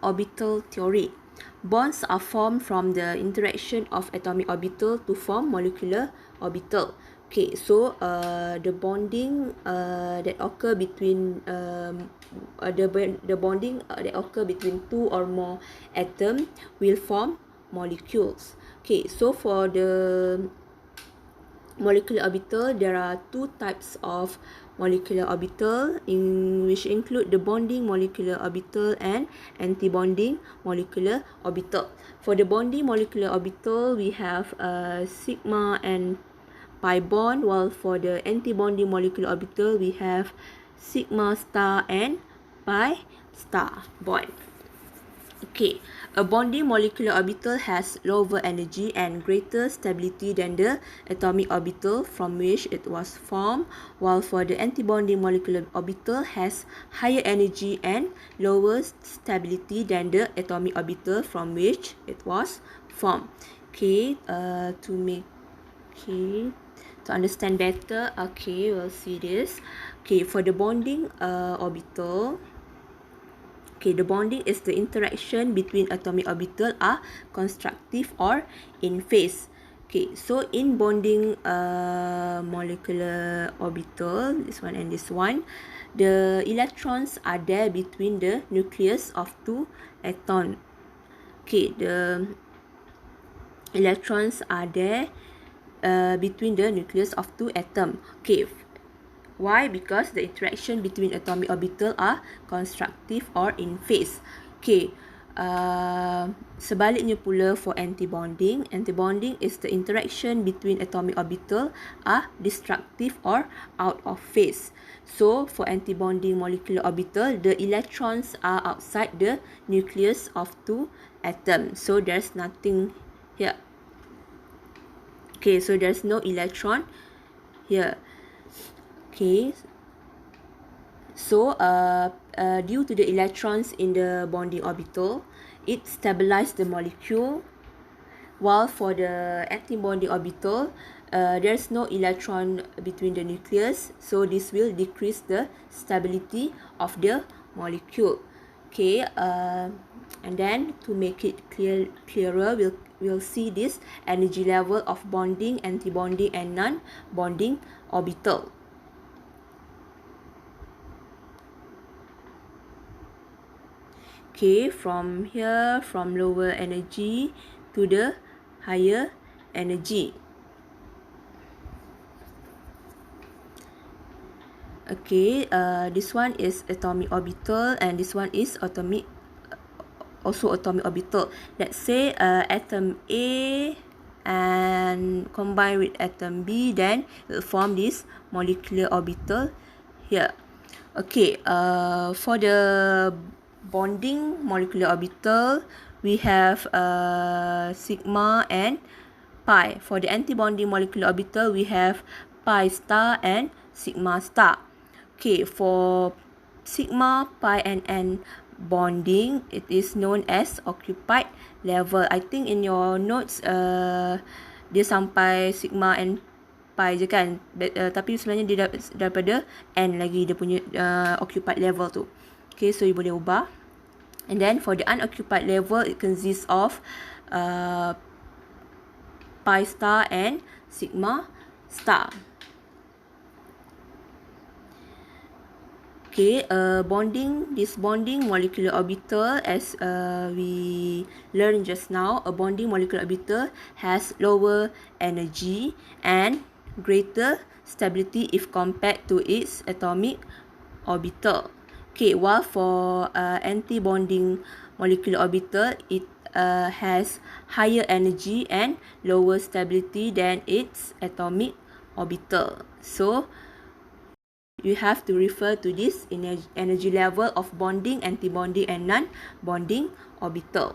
orbital theory. Bonds are formed from the interaction of atomic orbital to form molecular orbital. Okay, so the bonding that occur between the bonding that occur between two or more atoms will form molecules. Okay, so for the molecular orbital, there are two types of molecular orbital, in which include the bonding molecular orbital and anti-bonding molecular orbital. For the bonding molecular orbital, we have sigma and pi bond, while for the anti-bonding molecular orbital, we have sigma star and pi star bond. Okay, a bonding molecular orbital has lower energy and greater stability than the atomic orbital from which it was formed, while for the antibonding molecular orbital has higher energy and lower stability than the atomic orbital from which it was formed. Okay, to understand better, okay, we'll see this. Okay, for the bonding orbital, okay, the bonding is the interaction between atomic orbital are constructive or in phase. Okay, so in bonding molecular orbital, this one and this one, the electrons are there between the nucleus of two atoms. Okay, the electrons are there between the nucleus of two atoms. Okay, why? Because the interaction between atomic orbital are constructive or in phase. Okay, sebaliknya pula for antibonding. Antibonding is the interaction between atomic orbital are destructive or out of phase. So for antibonding molecular orbital, the electrons are outside the nucleus of two atoms. So there's nothing here. Okay, so there's no electron here. Okay, so due to the electrons in the bonding orbital, it stabilizes the molecule, while for the anti-bonding orbital, there's no electron between the nucleus, so this will decrease the stability of the molecule. Okay, and then to make it clearer, we'll see this energy level of bonding, anti-bonding and non-bonding orbital. Okay, from here, from lower energy to the higher energy. Okay, this one is atomic orbital and this one is also atomic orbital. Let's say atom A and combine with atom B, then it will form this molecular orbital here. Okay, for the bonding molecular orbital, we have sigma and pi. For the anti-bonding molecular orbital, we have pi star and sigma star. Okay, for sigma, pi and n bonding, it is known as occupied level. I think in your notes, dia sampai sigma and pi je kan, tapi sebenarnya dia daripada n lagi dia punya occupied level tu. Okay, so you boleh ubah. And then for the unoccupied level, it consists of pi star and sigma star. Okay, this bonding molecular orbital, as we learned just now, a bonding molecular orbital has lower energy and greater stability if compared to its atomic orbital. Okay, while for anti-bonding molecular orbital, it has higher energy and lower stability than its atomic orbital. So you have to refer to this energy level of bonding, anti-bonding and non-bonding orbital.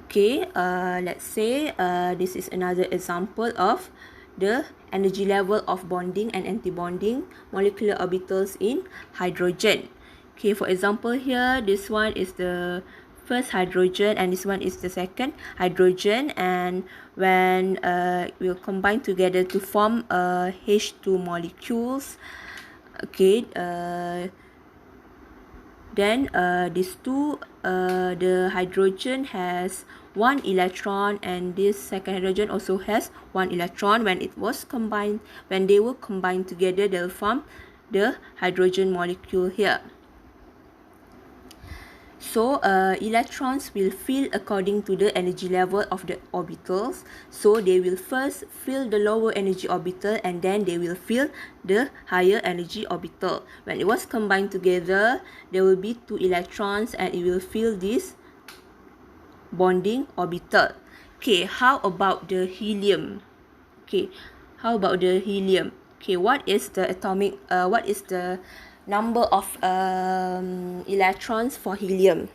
Okay, let's say this is another example of the energy level of bonding and anti-bonding molecular orbitals in hydrogen. Okay, for example here, this one is the first hydrogen and this one is the second hydrogen, and when we'll combine together to form H2 molecules, okay, then these two, the hydrogen has one electron, and this second hydrogen also has one electron. When they were combined together, they'll form the hydrogen molecule here. So electrons will fill according to the energy level of the orbitals. So they will first fill the lower energy orbital, and then they will fill the higher energy orbital. When it was combined together, there will be two electrons, and it will fill this bonding orbital. Okay, how about the helium? Okay, what is the number of electrons for helium?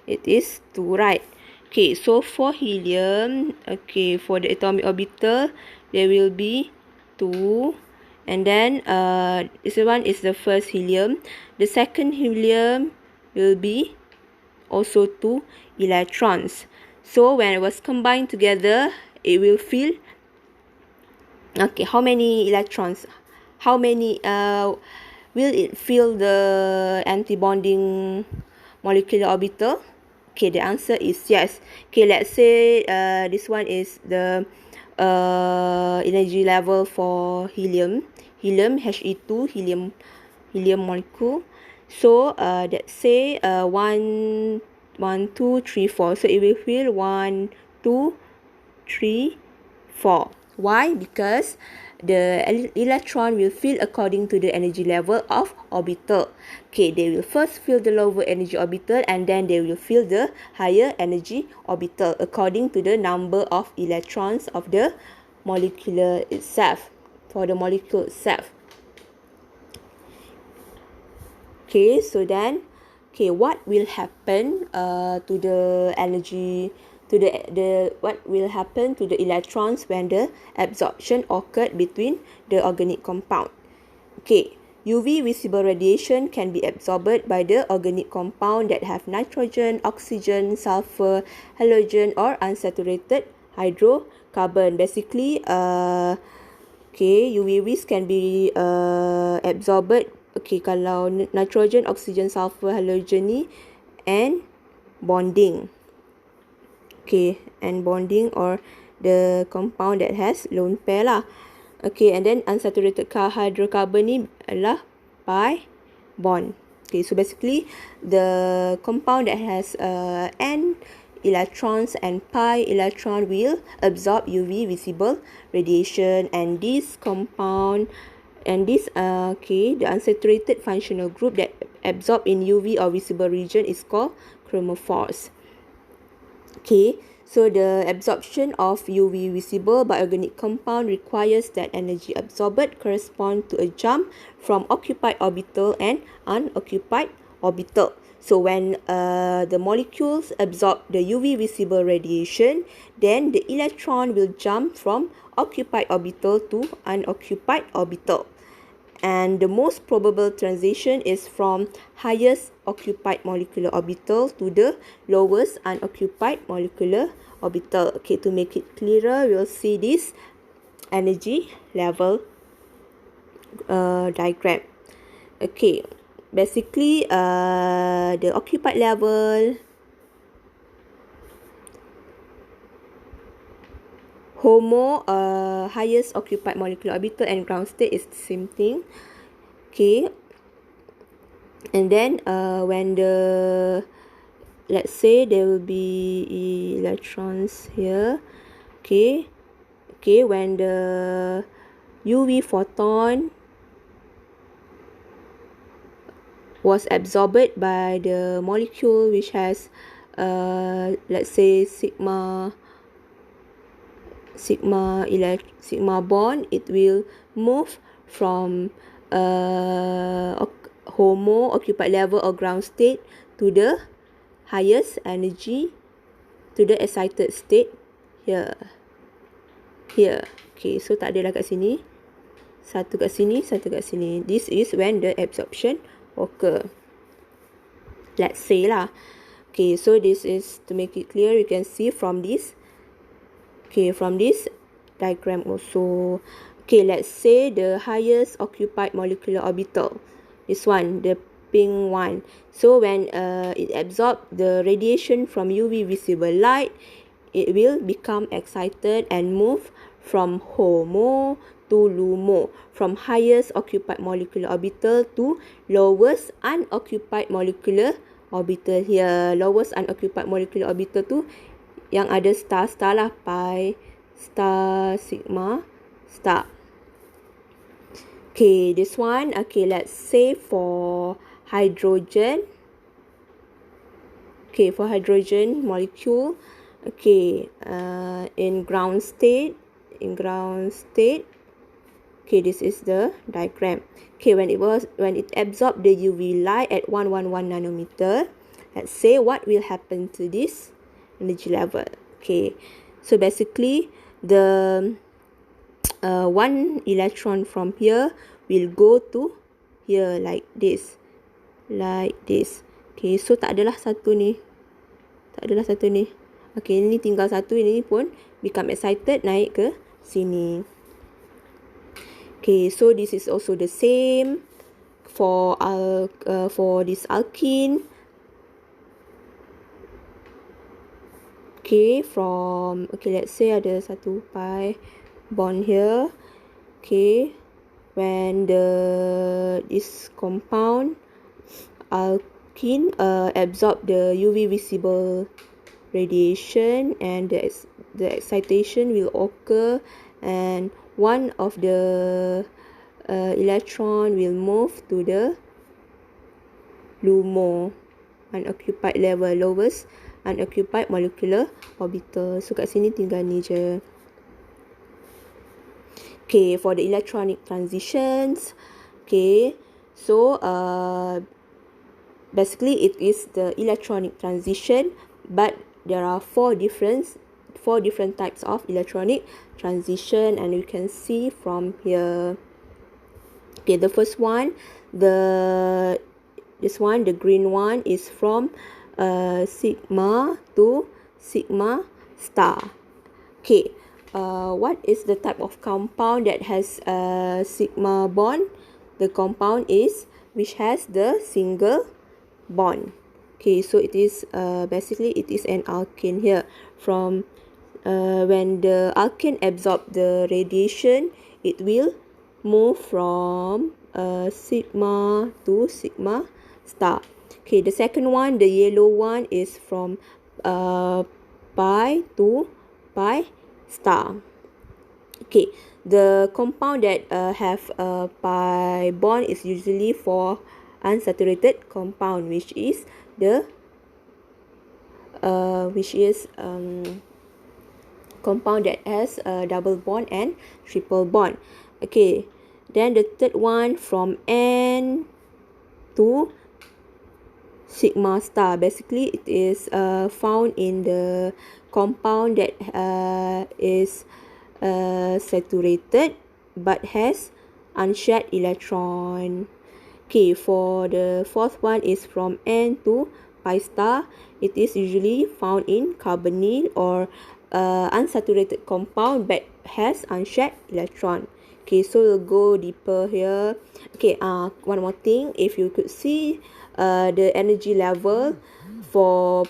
It is 2, right? Okay, so for helium, okay, for the atomic orbital, there will be 2. And then this one is the first helium. The second helium will be also 2 electrons. So when it was combined together, it will fill, okay, how many electrons? How many will it fill the anti-bonding molecular orbital? Okay, the answer is yes. Okay, let's say this one is the energy level for helium. Helium, He2, helium molecule. So let's say 1, 2, 3, 4. So it will fill 1, 2, 3, 4. Why? Because the electron will fill according to the energy level of orbital. Okay, they will first fill the lower energy orbital, and then they will fill the higher energy orbital according to the number of electrons of the molecule itself. For the molecule itself. Okay, so then, okay, what will happen to the energy, to the what will happen to the electrons when the absorption occurred between the organic compound? Okay, UV visible radiation can be absorbed by the organic compound that have nitrogen, oxygen, sulfur, halogen, or unsaturated hydrocarbon. Basically, okay, UV rays can be absorbed. Okay, kalau nitrogen, oxygen, sulfur, halogen ni, and bonding. Okay, and bonding, or the compound that has lone pair lah. Okay, and then unsaturated hydrocarbon ni adalah pi bond. Okay, so basically the compound that has n electrons and pi electron will absorb UV visible radiation, and this compound and this okay, the unsaturated functional group that absorb in UV or visible region is called chromophores. Okay, so the absorption of UV visible by organic compound requires that energy absorbed correspond to a jump from occupied orbital and unoccupied orbital. So when the molecules absorb the UV visible radiation, then the electron will jump from occupied orbital to unoccupied orbital. And the most probable transition is from highest occupied molecular orbital to the lowest unoccupied molecular orbital. Okay, to make it clearer, we'll see this energy level diagram. Okay, basically the occupied level, HOMO, highest occupied molecular orbital, and ground state is the same thing. Okay, and then when the, let's say there will be electrons here. Okay, when the UV photon was absorbed by the molecule which has let's say sigma bond, it will move from HOMO, occupied level or ground state, to the highest energy, to the excited state here. Okay, so tak ada lah kat sini, satu kat sini, satu kat sini. This is when the absorption occur, let's say lah. Okay, so this is, to make it clear, you can see from this. Okay, from this diagram also. Okay, let's say the highest occupied molecular orbital, this one, the pink one. So when it absorbs the radiation from UV visible light, it will become excited and move from HOMO to LUMO, from highest occupied molecular orbital to lowest unoccupied molecular orbital here. Lowest unoccupied molecular orbital tu yang ada star-star lah, pi, star, sigma, star. Okay, this one, okay, let's say for hydrogen. Okay, for hydrogen molecule, okay, in ground state, okay, this is the diagram. Okay, when it absorbed the UV light at 111 nanometer, let's say what will happen to this energy level. Okay, so basically the one electron from here will go to here like this. Okay, so tak adalah satu ni. Okay, ini tinggal satu, ini pun become excited naik ke sini. Okay, so this is also the same for this alkene. Okay, let's say ada satu pi bond here. Okay, when this compound alkene absorb the UV visible radiation, and the excitation will occur, and one of the electron will move to the LUMO, unoccupied level, lowest unoccupied molecular orbital. So kat sini tinggal ni je. Okay, for the electronic transitions, okay, so basically it is the electronic transition, but there are four different types of electronic transition, and you can see from here. Okay, the first one, the green one is from sigma to sigma star. Okay, what is the type of compound that has a sigma bond? The compound is which has the single bond. Okay, so it is basically it is an alkene here. From when the alkene absorb the radiation, it will move from sigma to sigma star. Okay, the second one, the yellow one, is from pi to pi star. Okay, the compound that have a pi bond is usually for unsaturated compound, which is the compound that has a double bond and triple bond. Okay, then the third one, from N to sigma star. Basically, it is found in the compound that is saturated but has unshared electron. Okay, for the fourth one is from N to pi star. It is usually found in carbonyl or unsaturated compound but has unshared electron. Okay, so we'll go deeper here. Okay, one more thing, if you could see the energy level for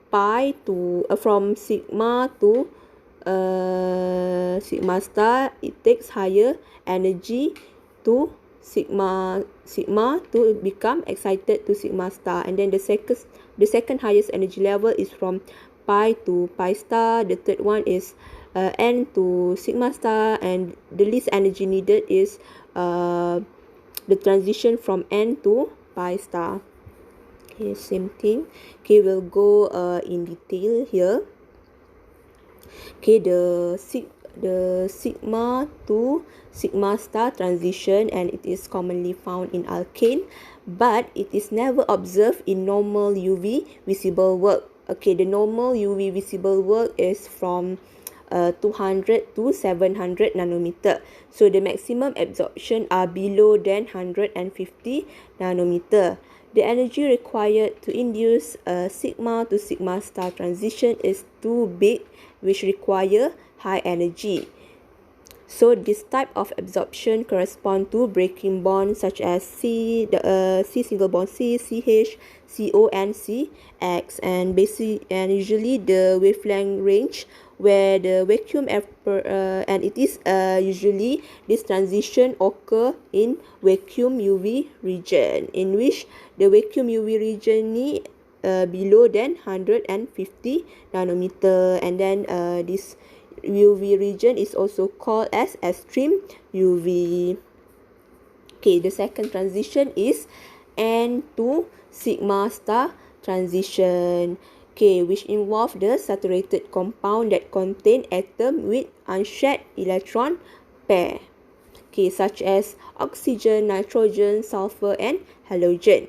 pi to from sigma to sigma star, it takes higher energy to sigma to become excited to sigma star, and then the second highest energy level is from pi to pi star. The third one is N to sigma star, and the least energy needed is the transition from N to pi star. Okay, same thing. Okay, we'll go in detail here. Okay, the sigma to sigma star transition, and it is commonly found in alkane, but it is never observed in normal UV visible work. Okay, the normal UV visible work is from 200 to 700 nanometer. So the maximum absorption are below than 150 nanometer. The energy required to induce a sigma to sigma star transition is too big, which require high energy. So this type of absorption correspond to breaking bonds such as C single bond C, CH, CO, and CX, and usually the wavelength range where the vacuum and it is usually this transition occur in vacuum UV region, in which the vacuum UV region ni below than 150 nanometer, and then this UV region is also called as extreme UV. Okay, the second transition is N to sigma star transition. Okay, which involve the saturated compound that contain atom with unshared electron pair. Okay, such as oxygen, nitrogen, sulfur, and halogen.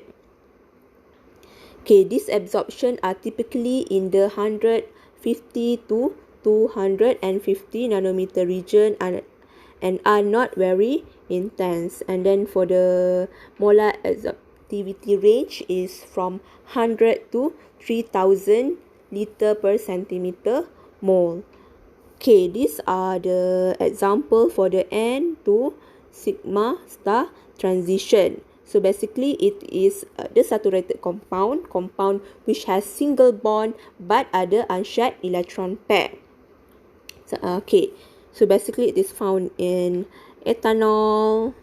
Okay, these absorption are typically in the 150 to 250 nanometer region and are not very intense. And then for the molar absorptivity range is from 100 to 3000 liter per centimeter mole. Okay, these are the example for the N to sigma star transition. So basically it is the saturated compound which has single bond but other unshared electron pair. So, okay, so basically it is found in ethanol,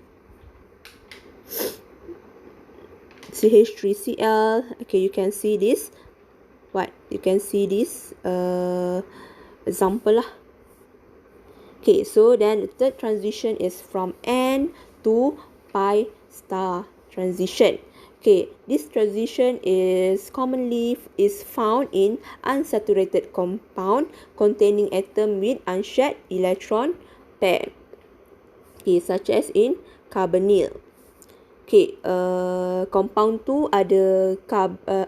CH3Cl. Okay, you can see this. You can see this example lah. Okay, so then the third transition is from N to pi star transition. Okay, this transition is commonly found in unsaturated compound containing atom with unshared electron pair. Okay, such as in carbonyl. Okay, compound tu ada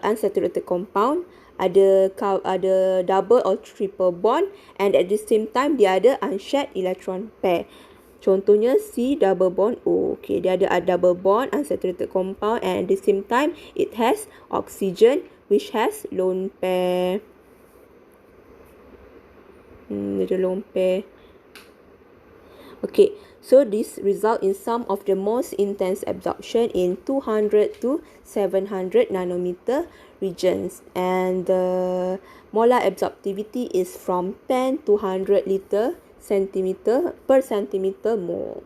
unsaturated compound, ada double or triple bond, and at the same time dia ada unshared electron pair. Contohnya C double bond O. Okay, dia ada double bond unsaturated compound, and at the same time it has oxygen which has lone pair. Ada lone pair. Okay, so this result in some of the most intense absorption in 200 to 700 nanometer regions, and the molar absorptivity is from 10 to 100 liter centimeter per centimeter mole.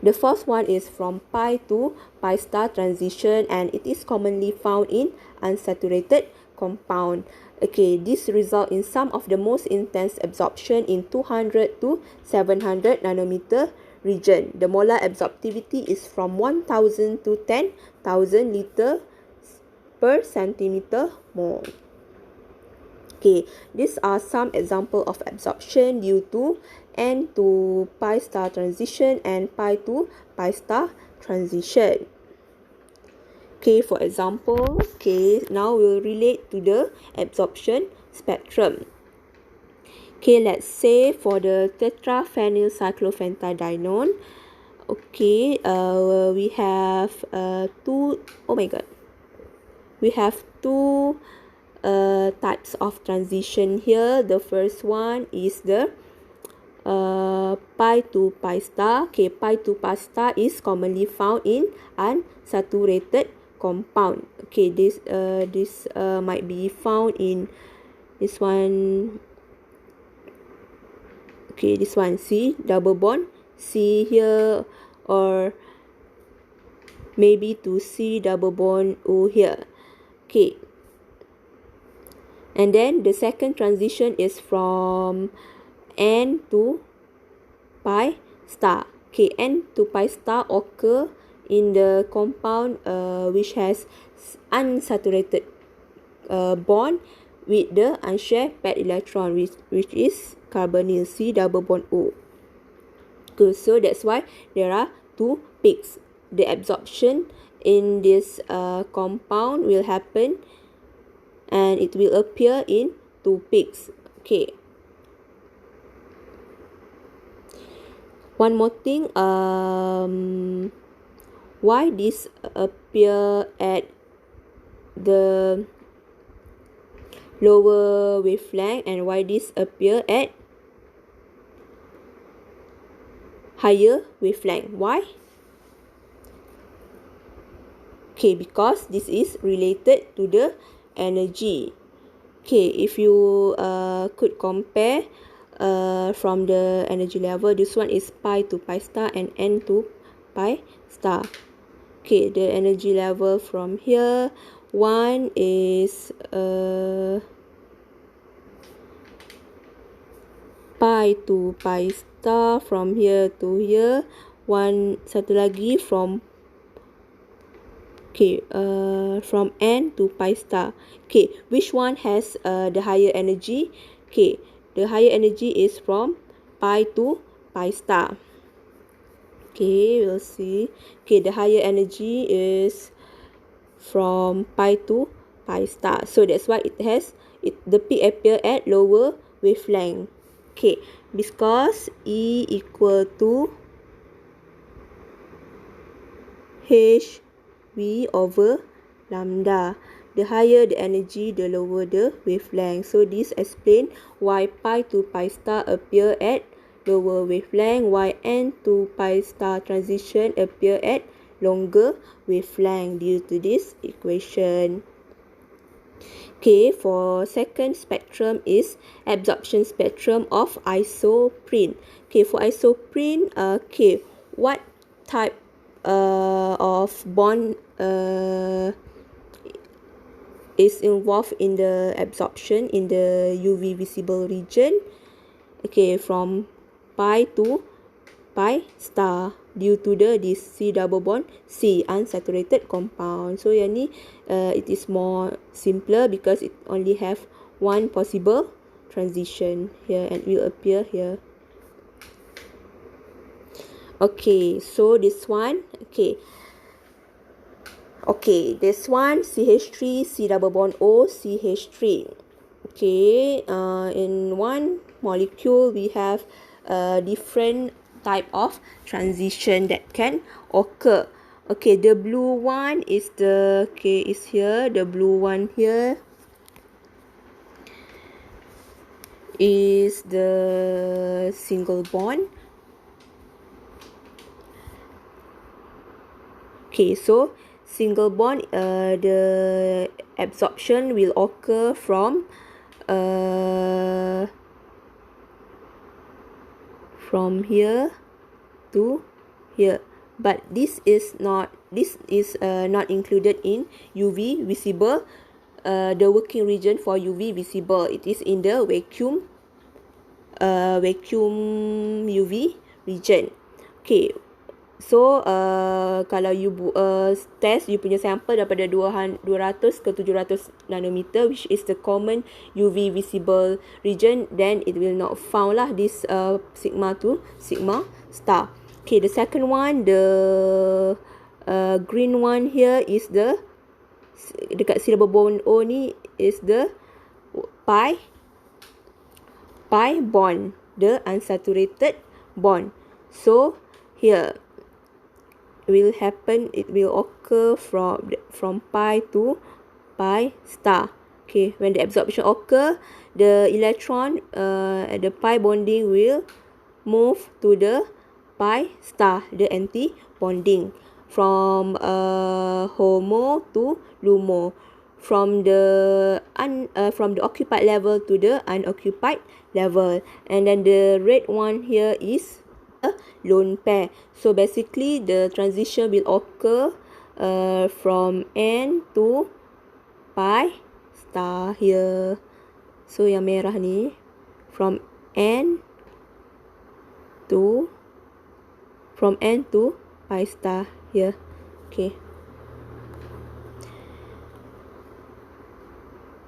The fourth one is from pi to pi star transition, and it is commonly found in unsaturated compound. Okay, this result in some of the most intense absorption in 200 to 700 nanometer region. The molar absorptivity is from 1000 to 10,000 liter per centimeter mole. Okay, these are some example of absorption due to N to pi star transition and pi to pi star transition. Okay, for example, okay, now we'll relate to the absorption spectrum. Okay, let's say for the tetraphenylcyclopentadienone, okay, we have we have two types of transition here. The first one is the pi to pi star. Okay, pi to pi star is commonly found in unsaturated compound. Okay, this might be found in this one. Okay, this one, C double bond C here, or maybe to C double bond O here. Okay, and then the second transition is from N to pi star. Okay, N to pi star occur in the compound which has unsaturated bond with the unshared paired electron, which is carbonyl, C double bond O. Okay, so that's why there are two peaks. The absorption in this compound will happen, and it will appear in two peaks. Okay. One more thing, why this appear at the lower wavelength and why this appear at higher wavelength. Why? Okay, because this is related to the energy. Okay, if you could compare from the energy level, this one is pi to pi star and n to pi star. Okay, the energy level from here, one is pi to pi star from here to here. One satu lagi from from n to pi star. Okay, which one has the higher energy? Okay, the higher energy is from pi to pi star. Okay, we'll see. Okay, the higher energy is from pi to pi star. So that's why the peak appear at lower wavelength. Okay, because E equal to h V over lambda. The higher the energy, the lower the wavelength. So this explains why pi to pi star appear at lower wavelength, why n to pi star transition appear at longer wavelength due to this equation. Okay, for second spectrum is absorption spectrum of isoprene. Okay, for isoprene, what type of bond is involved in the absorption in the UV visible region? Okay, from pi to pi star due to this C double bond C unsaturated compound. So yang ni it is more simpler because it only have one possible transition here and it will appear here. Okay, so this one, this one CH3 C double bond O CH3. Okay, in one molecule we have different type of transition that can occur. Okay, the blue one is here. The blue one here is the single bond. Okay, so single bond, the absorption will occur from here to here, but this is not included in UV visible. The working region for UV visible, it is in the vacuum UV region. Okay, so kalau you test you punya sample daripada 200 ke 700 nanometer, which is the common UV visible region, then it will not found lah this sigma to sigma star. Okay, the second one, the green one here is the dekat C double bond O ni is the pi bond, the unsaturated bond. So here it will occur from pi to pi star. Okay, when the absorption occur, the electron at the pi bonding will move to the pi star, the anti bonding, from HOMO to LUMO, from the occupied level to the unoccupied level. And then the red one here is a lone pair. So basically the transition will occur from n to pi star here. So yang merah ni from n to pi star here. Okay.